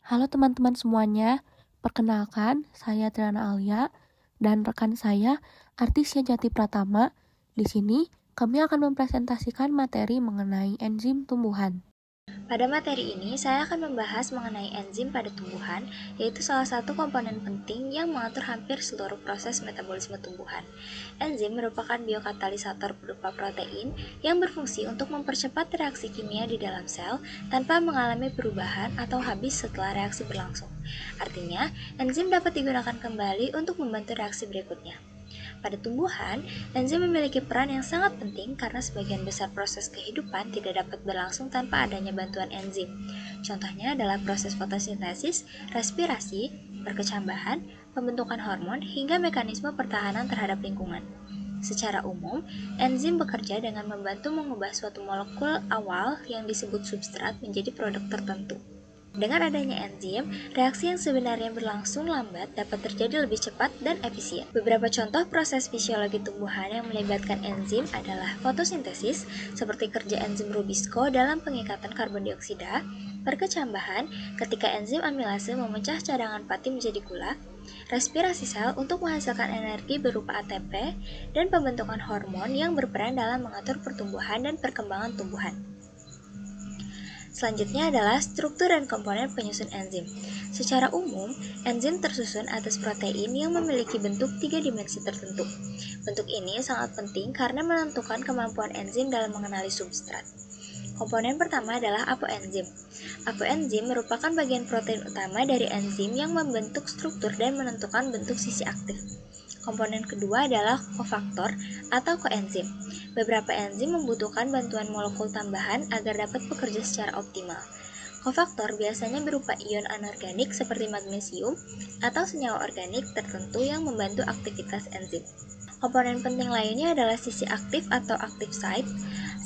Halo teman-teman semuanya, perkenalkan saya Triana Alia dan rekan saya Artisya Jati Pratama. Di sini kami akan mempresentasikan materi mengenai enzim tumbuhan. Pada materi ini, saya akan membahas mengenai enzim pada tumbuhan, yaitu salah satu komponen penting yang mengatur hampir seluruh proses metabolisme tumbuhan. Enzim merupakan biokatalisator berupa protein yang berfungsi untuk mempercepat reaksi kimia di dalam sel tanpa mengalami perubahan atau habis setelah reaksi berlangsung. Artinya, enzim dapat digunakan kembali untuk membantu reaksi berikutnya. Pada tumbuhan, enzim memiliki peran yang sangat penting karena sebagian besar proses kehidupan tidak dapat berlangsung tanpa adanya bantuan enzim. Contohnya adalah proses fotosintesis, respirasi, perkecambahan, pembentukan hormon, hingga mekanisme pertahanan terhadap lingkungan. Secara umum, enzim bekerja dengan membantu mengubah suatu molekul awal yang disebut substrat menjadi produk tertentu. Dengan adanya enzim, reaksi yang sebenarnya berlangsung lambat dapat terjadi lebih cepat dan efisien. Beberapa contoh proses fisiologi tumbuhan yang melibatkan enzim adalah fotosintesis, seperti kerja enzim rubisco dalam pengikatan karbon dioksida, perkecambahan ketika enzim amilase memecah cadangan pati menjadi gula, respirasi sel untuk menghasilkan energi berupa ATP, dan pembentukan hormon yang berperan dalam mengatur pertumbuhan dan perkembangan tumbuhan. Selanjutnya adalah struktur dan komponen penyusun enzim. Secara umum, enzim tersusun atas protein yang memiliki bentuk tiga dimensi tertentu. Bentuk ini sangat penting karena menentukan kemampuan enzim dalam mengenali substrat. Komponen pertama adalah apoenzim. Apoenzim merupakan bagian protein utama dari enzim yang membentuk struktur dan menentukan bentuk sisi aktif. Komponen kedua adalah kofaktor atau koenzim. Beberapa enzim membutuhkan bantuan molekul tambahan agar dapat bekerja secara optimal. Kofaktor biasanya berupa ion anorganik seperti magnesium atau senyawa organik tertentu yang membantu aktivitas enzim. Komponen penting lainnya adalah sisi aktif atau active site.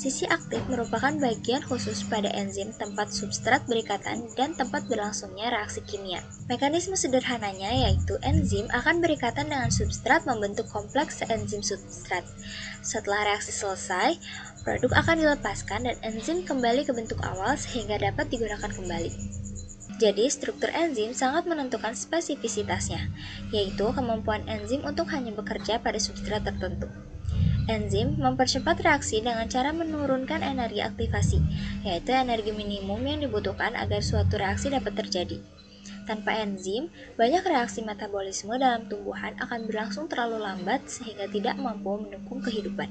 Sisi aktif merupakan bagian khusus pada enzim tempat substrat berikatan dan tempat berlangsungnya reaksi kimia. Mekanisme sederhananya yaitu enzim akan berikatan dengan substrat membentuk kompleks enzim substrat. Setelah reaksi selesai, produk akan dilepaskan dan enzim kembali ke bentuk awal sehingga dapat digunakan kembali. Jadi, struktur enzim sangat menentukan spesifisitasnya, yaitu kemampuan enzim untuk hanya bekerja pada substrat tertentu. Enzim mempercepat reaksi dengan cara menurunkan energi aktivasi, yaitu energi minimum yang dibutuhkan agar suatu reaksi dapat terjadi. Tanpa enzim, banyak reaksi metabolisme dalam tumbuhan akan berlangsung terlalu lambat sehingga tidak mampu mendukung kehidupan.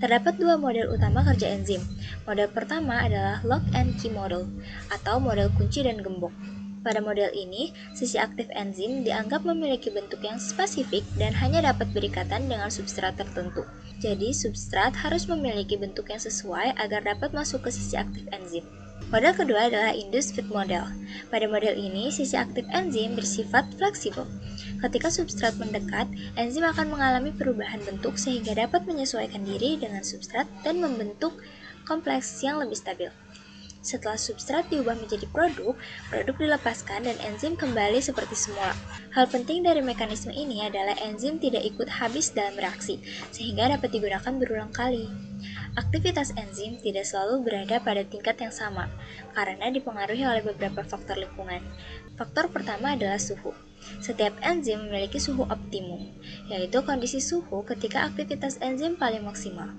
Terdapat dua model utama kerja enzim. Model pertama adalah lock and key model, atau model kunci dan gembok. Pada model ini, sisi aktif enzim dianggap memiliki bentuk yang spesifik dan hanya dapat berikatan dengan substrat tertentu. Jadi, substrat harus memiliki bentuk yang sesuai agar dapat masuk ke sisi aktif enzim. Model kedua adalah induced fit model. Pada model ini, sisi aktif enzim bersifat fleksibel. Ketika substrat mendekat, enzim akan mengalami perubahan bentuk sehingga dapat menyesuaikan diri dengan substrat dan membentuk kompleks yang lebih stabil. Setelah substrat diubah menjadi produk dilepaskan dan enzim kembali seperti semula. Hal penting dari mekanisme ini adalah enzim tidak ikut habis dalam reaksi, sehingga dapat digunakan berulang kali. Aktivitas enzim tidak selalu berada pada tingkat yang sama, karena dipengaruhi oleh beberapa faktor lingkungan. Faktor pertama adalah suhu. Setiap enzim memiliki suhu optimum, yaitu kondisi suhu ketika aktivitas enzim paling maksimal.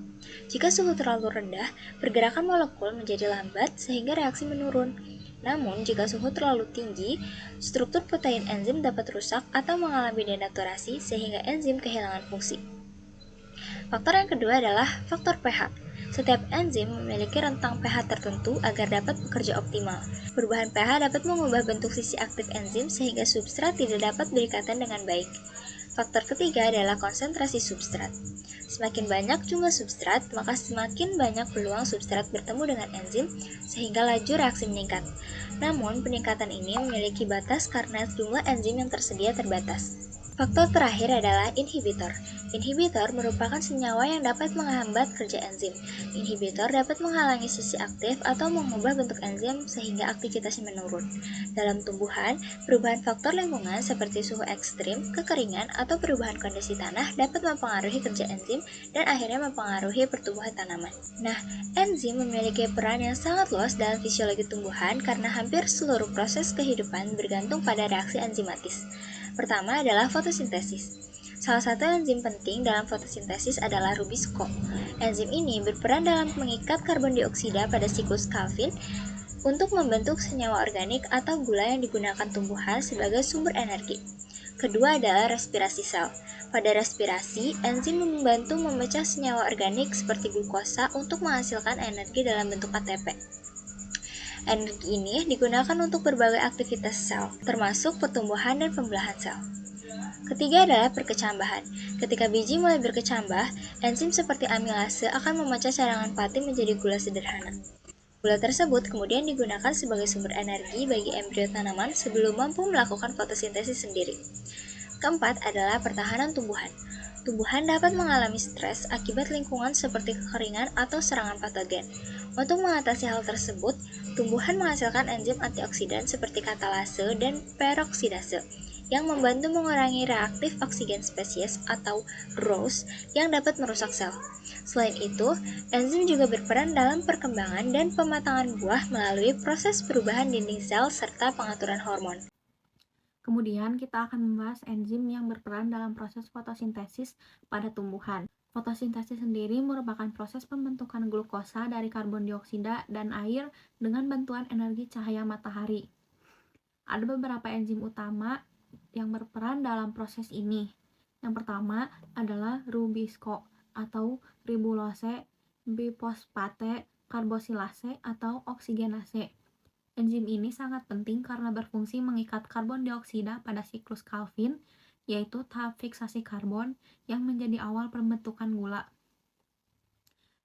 Jika suhu terlalu rendah, pergerakan molekul menjadi lambat sehingga reaksi menurun. Namun, jika suhu terlalu tinggi, struktur protein enzim dapat rusak atau mengalami denaturasi sehingga enzim kehilangan fungsi. Faktor yang kedua adalah faktor pH. Setiap enzim memiliki rentang pH tertentu agar dapat bekerja optimal. Perubahan pH dapat mengubah bentuk sisi aktif enzim sehingga substrat tidak dapat berikatan dengan baik. Faktor ketiga adalah konsentrasi substrat. Semakin banyak jumlah substrat, maka semakin banyak peluang substrat bertemu dengan enzim sehingga laju reaksi meningkat. Namun, peningkatan ini memiliki batas karena jumlah enzim yang tersedia terbatas. Faktor terakhir adalah inhibitor. Inhibitor merupakan senyawa yang dapat menghambat kerja enzim. Inhibitor dapat menghalangi sisi aktif atau mengubah bentuk enzim sehingga aktivitasnya menurun. Dalam tumbuhan, perubahan faktor lingkungan seperti suhu ekstrim, kekeringan, atau perubahan kondisi tanah dapat mempengaruhi kerja enzim dan akhirnya mempengaruhi pertumbuhan tanaman. Nah, enzim memiliki peran yang sangat luas dalam fisiologi tumbuhan karena hampir seluruh proses kehidupan bergantung pada reaksi enzimatis. Pertama adalah fotosintesis. Salah satu enzim penting dalam fotosintesis adalah rubisco. Enzim ini berperan dalam mengikat karbon dioksida pada siklus Calvin untuk membentuk senyawa organik atau gula yang digunakan tumbuhan sebagai sumber energi. Kedua adalah respirasi sel. Pada respirasi, enzim membantu memecah senyawa organik seperti glukosa untuk menghasilkan energi dalam bentuk ATP. Energi ini digunakan untuk berbagai aktivitas sel, termasuk pertumbuhan dan pembelahan sel. Ketiga adalah perkecambahan. Ketika biji mulai berkecambah, enzim seperti amilase akan memecah cadangan pati menjadi gula sederhana. Gula tersebut kemudian digunakan sebagai sumber energi bagi embrio tanaman sebelum mampu melakukan fotosintesis sendiri. Keempat adalah pertahanan tumbuhan. Tumbuhan dapat mengalami stres akibat lingkungan seperti kekeringan atau serangan patogen. Untuk mengatasi hal tersebut, tumbuhan menghasilkan enzim antioksidan seperti katalase dan peroksidase yang membantu mengurangi reaktif oksigen spesies atau ROS yang dapat merusak sel. Selain itu, enzim juga berperan dalam perkembangan dan pematangan buah melalui proses perubahan dinding sel serta pengaturan hormon. Kemudian kita akan membahas enzim yang berperan dalam proses fotosintesis pada tumbuhan. Fotosintesis sendiri merupakan proses pembentukan glukosa dari karbon dioksida dan air dengan bantuan energi cahaya matahari. Ada beberapa enzim utama yang berperan dalam proses ini. Yang pertama adalah rubisco atau ribulose biphosphate karbosilase atau oksigenase. Enzim ini sangat penting karena berfungsi mengikat karbon dioksida pada siklus Calvin, yaitu tahap fiksasi karbon yang menjadi awal pembentukan gula.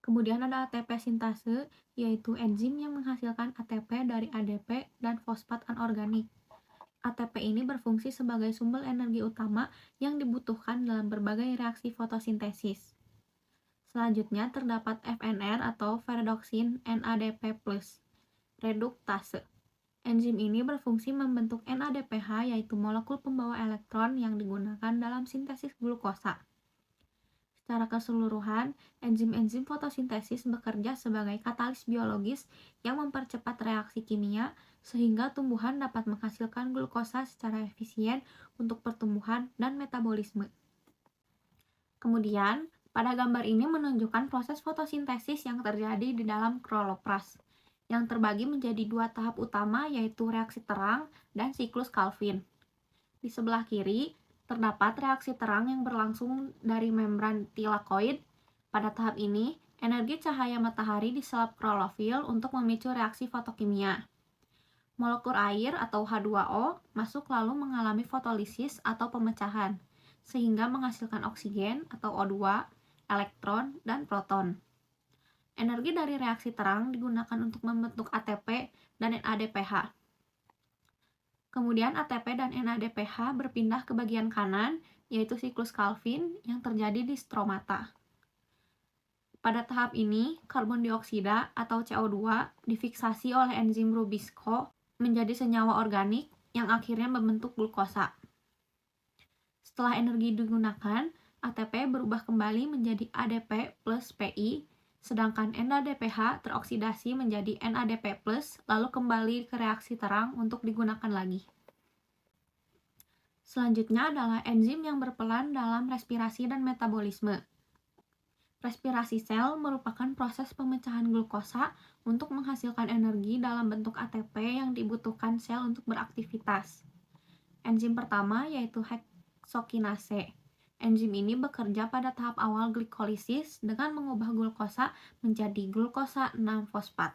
Kemudian ada ATP sintase, yaitu enzim yang menghasilkan ATP dari ADP dan fosfat anorganik. ATP ini berfungsi sebagai sumber energi utama yang dibutuhkan dalam berbagai reaksi fotosintesis. Selanjutnya terdapat FNR atau ferredoxin NADP+, reduktase. Enzim ini berfungsi membentuk NADPH, yaitu molekul pembawa elektron yang digunakan dalam sintesis glukosa. Secara keseluruhan, enzim-enzim fotosintesis bekerja sebagai katalis biologis yang mempercepat reaksi kimia sehingga tumbuhan dapat menghasilkan glukosa secara efisien untuk pertumbuhan dan metabolisme. Kemudian, pada gambar ini menunjukkan proses fotosintesis yang terjadi di dalam kloroplast, yang terbagi menjadi dua tahap utama, yaitu reaksi terang dan siklus Calvin. Di sebelah kiri, terdapat reaksi terang yang berlangsung dari membran tilakoid. Pada tahap ini, energi cahaya matahari diserap klorofil untuk memicu reaksi fotokimia. Molekul air atau H2O masuk lalu mengalami fotolisis atau pemecahan, sehingga menghasilkan oksigen atau O2, elektron, dan proton. Energi dari reaksi terang digunakan untuk membentuk ATP dan NADPH. Kemudian ATP dan NADPH berpindah ke bagian kanan, yaitu siklus Calvin yang terjadi di stromata. Pada tahap ini, karbon dioksida atau CO2 difiksasi oleh enzim rubisco menjadi senyawa organik yang akhirnya membentuk glukosa. Setelah energi digunakan, ATP berubah kembali menjadi ADP plus PI, sedangkan NADPH teroksidasi menjadi NADP+, lalu kembali ke reaksi terang untuk digunakan lagi. Selanjutnya adalah enzim yang berperan dalam respirasi dan metabolisme. Respirasi sel merupakan proses pemecahan glukosa untuk menghasilkan energi dalam bentuk ATP yang dibutuhkan sel untuk beraktivitas. Enzim pertama yaitu heksokinase. Enzim ini bekerja pada tahap awal glikolisis dengan mengubah glukosa menjadi glukosa 6-fosfat.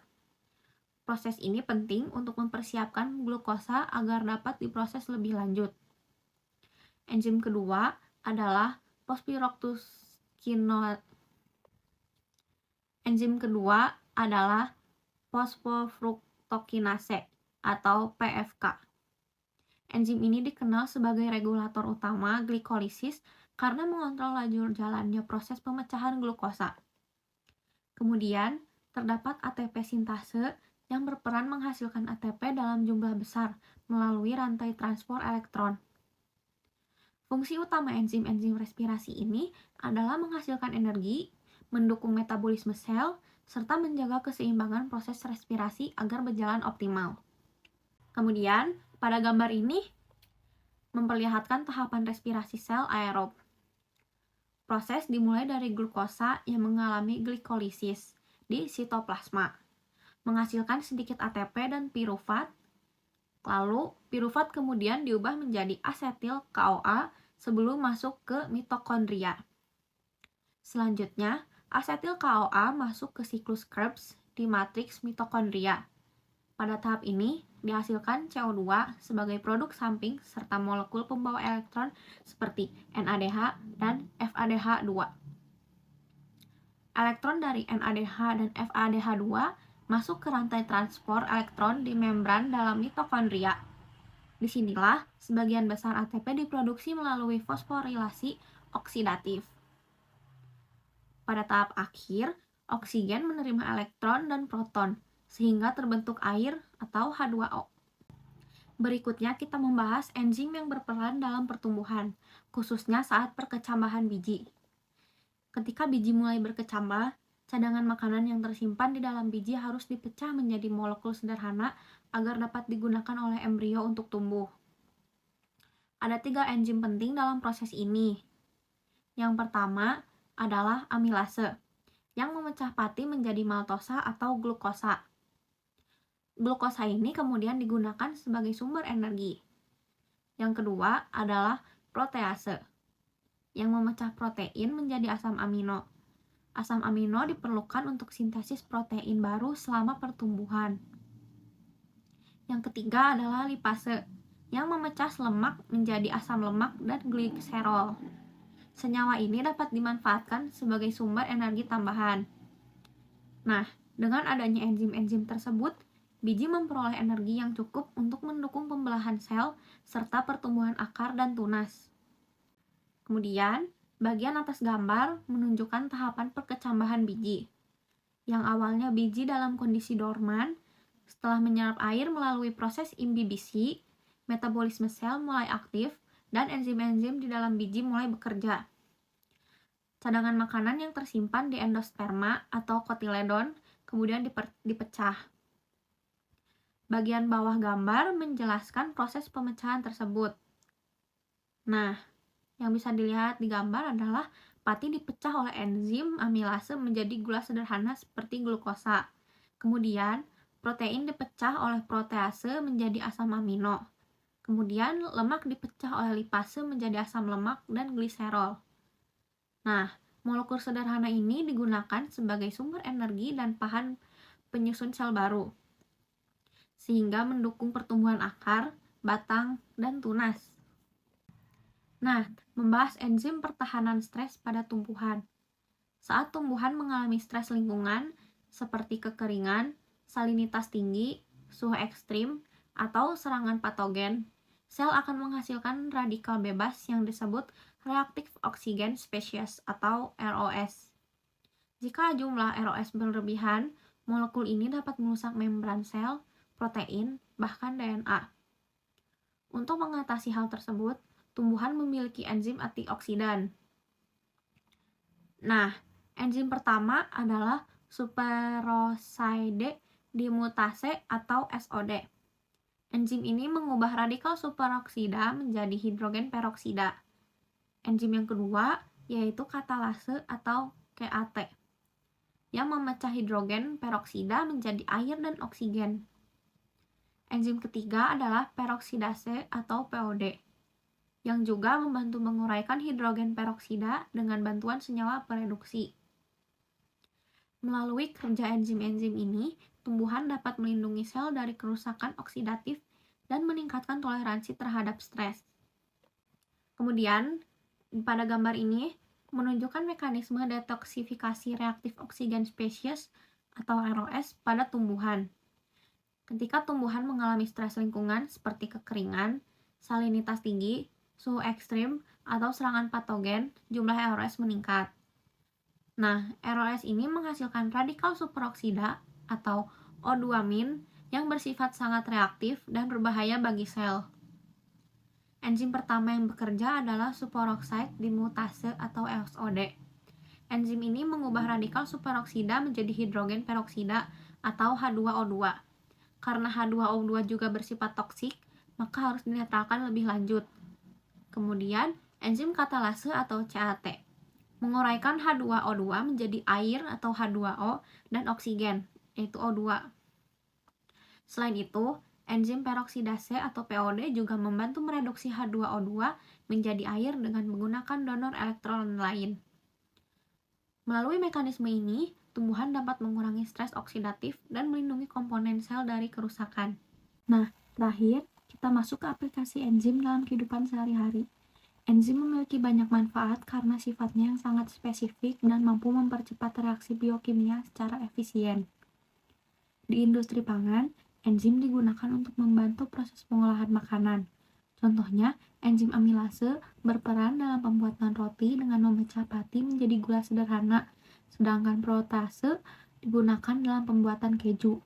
Proses ini penting untuk mempersiapkan glukosa agar dapat diproses lebih lanjut. Enzim kedua adalah fosfofruktokinase atau PFK. Enzim ini dikenal sebagai regulator utama glikolisis karena mengontrol laju jalannya proses pemecahan glukosa. Kemudian, terdapat ATP sintase yang berperan menghasilkan ATP dalam jumlah besar melalui rantai transport elektron. Fungsi utama enzim-enzim respirasi ini adalah menghasilkan energi, mendukung metabolisme sel, serta menjaga keseimbangan proses respirasi agar berjalan optimal. Kemudian, pada gambar ini memperlihatkan tahapan respirasi sel aerob. Proses dimulai dari glukosa yang mengalami glikolisis di sitoplasma, menghasilkan sedikit ATP dan pirufat. Lalu, pirufat kemudian diubah menjadi asetil CoA sebelum masuk ke mitokondria. Selanjutnya, asetil CoA masuk ke siklus Krebs di matriks mitokondria. Pada tahap ini, dihasilkan CO2 sebagai produk samping serta molekul pembawa elektron seperti NADH dan FADH2. Elektron dari NADH dan FADH2 masuk ke rantai transport elektron di membran dalam mitokondria. Disinilah sebagian besar ATP diproduksi melalui fosforilasi oksidatif. Pada tahap akhir, oksigen menerima elektron dan proton, sehingga terbentuk air atau H2O. Berikutnya kita membahas enzim yang berperan dalam pertumbuhan, khususnya saat perkecambahan biji. Ketika biji mulai berkecambah, cadangan makanan yang tersimpan di dalam biji harus dipecah menjadi molekul sederhana agar dapat digunakan oleh embrio untuk tumbuh. Ada 3 enzim penting dalam proses ini. Yang pertama adalah amilase, yang memecah pati menjadi maltosa atau glukosa. Glukosa ini kemudian digunakan sebagai sumber energi. Yang kedua adalah protease, yang memecah protein menjadi asam amino. Asam amino diperlukan untuk sintesis protein baru selama pertumbuhan. Yang ketiga adalah lipase, yang memecah lemak menjadi asam lemak dan gliserol. Senyawa ini dapat dimanfaatkan sebagai sumber energi tambahan. Nah, dengan adanya enzim-enzim tersebut, biji memperoleh energi yang cukup untuk mendukung pembelahan sel serta pertumbuhan akar dan tunas. Kemudian, bagian atas gambar menunjukkan tahapan perkecambahan biji. Yang awalnya biji dalam kondisi dorman, setelah menyerap air melalui proses imbibisi, metabolisme sel mulai aktif dan enzim-enzim di dalam biji mulai bekerja. Cadangan makanan yang tersimpan di endosperma atau kotiledon kemudian dipecah. Bagian bawah gambar menjelaskan proses pemecahan tersebut. Nah, yang bisa dilihat di gambar adalah pati dipecah oleh enzim amilase menjadi gula sederhana seperti glukosa. Kemudian, protein dipecah oleh protease menjadi asam amino. Kemudian, lemak dipecah oleh lipase menjadi asam lemak dan gliserol. Nah, molekul sederhana ini digunakan sebagai sumber energi dan bahan penyusun sel baru, sehingga mendukung pertumbuhan akar, batang, dan tunas. Nah, membahas enzim pertahanan stres pada tumbuhan. Saat tumbuhan mengalami stres lingkungan, seperti kekeringan, salinitas tinggi, suhu ekstrim, atau serangan patogen, sel akan menghasilkan radikal bebas yang disebut reaktif oksigen spesies atau ROS. Jika jumlah ROS berlebihan, molekul ini dapat merusak membran sel, protein, bahkan DNA. Untuk mengatasi hal tersebut, tumbuhan memiliki enzim antioksidan. Nah, enzim pertama adalah superoxide dismutase atau SOD. Enzim ini mengubah radikal superoksida menjadi hidrogen peroksida. Enzim yang kedua yaitu katalase atau KAT, yang memecah hidrogen peroksida menjadi air dan oksigen. Enzim ketiga adalah peroksidase atau POD, yang juga membantu menguraikan hidrogen peroksida dengan bantuan senyawa pereduksi. Melalui kerja enzim-enzim ini, tumbuhan dapat melindungi sel dari kerusakan oksidatif dan meningkatkan toleransi terhadap stres. Kemudian, pada gambar ini menunjukkan mekanisme detoksifikasi reaktif oksigen spesies atau ROS pada tumbuhan. Ketika tumbuhan mengalami stres lingkungan seperti kekeringan, salinitas tinggi, suhu ekstrim, atau serangan patogen, jumlah ROS meningkat. Nah, ROS ini menghasilkan radikal superoksida atau O2-min yang bersifat sangat reaktif dan berbahaya bagi sel. Enzim pertama yang bekerja adalah superoxide dimutase atau SOD. Enzim ini mengubah radikal superoksida menjadi hidrogen peroksida atau H2O2. Karena H2O2 juga bersifat toksik, maka harus dinetralkan lebih lanjut. Kemudian, enzim katalase atau CAT menguraikan H2O2 menjadi air atau H2O dan oksigen, yaitu O2. Selain itu, enzim peroksidase atau POD juga membantu mereduksi H2O2 menjadi air dengan menggunakan donor elektron lain. Melalui mekanisme ini, tumbuhan dapat mengurangi stres oksidatif dan melindungi komponen sel dari kerusakan. Nah, terakhir, kita masuk ke aplikasi enzim dalam kehidupan sehari-hari. Enzim memiliki banyak manfaat karena sifatnya yang sangat spesifik dan mampu mempercepat reaksi biokimia secara efisien. Di industri pangan, enzim digunakan untuk membantu proses pengolahan makanan. Contohnya, enzim amilase berperan dalam pembuatan roti dengan memecah pati menjadi gula sederhana, sedangkan protase digunakan dalam pembuatan keju.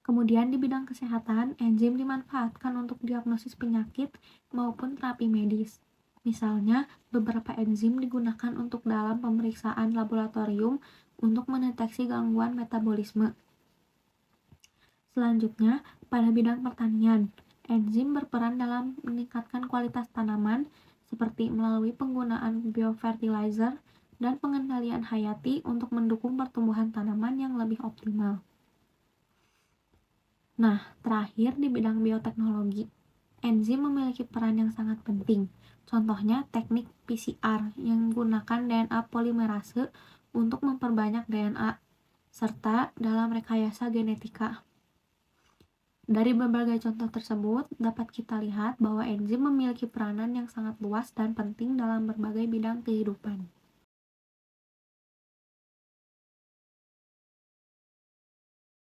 Kemudian di bidang kesehatan, enzim dimanfaatkan untuk diagnosis penyakit maupun terapi medis. Misalnya, beberapa enzim digunakan untuk dalam pemeriksaan laboratorium untuk mendeteksi gangguan metabolisme. Selanjutnya, pada bidang pertanian, enzim berperan dalam meningkatkan kualitas tanaman seperti melalui penggunaan biofertilizer dan pengendalian hayati untuk mendukung pertumbuhan tanaman yang lebih optimal. Nah, terakhir di bidang bioteknologi, enzim memiliki peran yang sangat penting. Contohnya teknik PCR yang menggunakan DNA polimerase untuk memperbanyak DNA, serta dalam rekayasa genetika. Dari berbagai contoh tersebut, dapat kita lihat bahwa enzim memiliki peranan yang sangat luas dan penting dalam berbagai bidang kehidupan.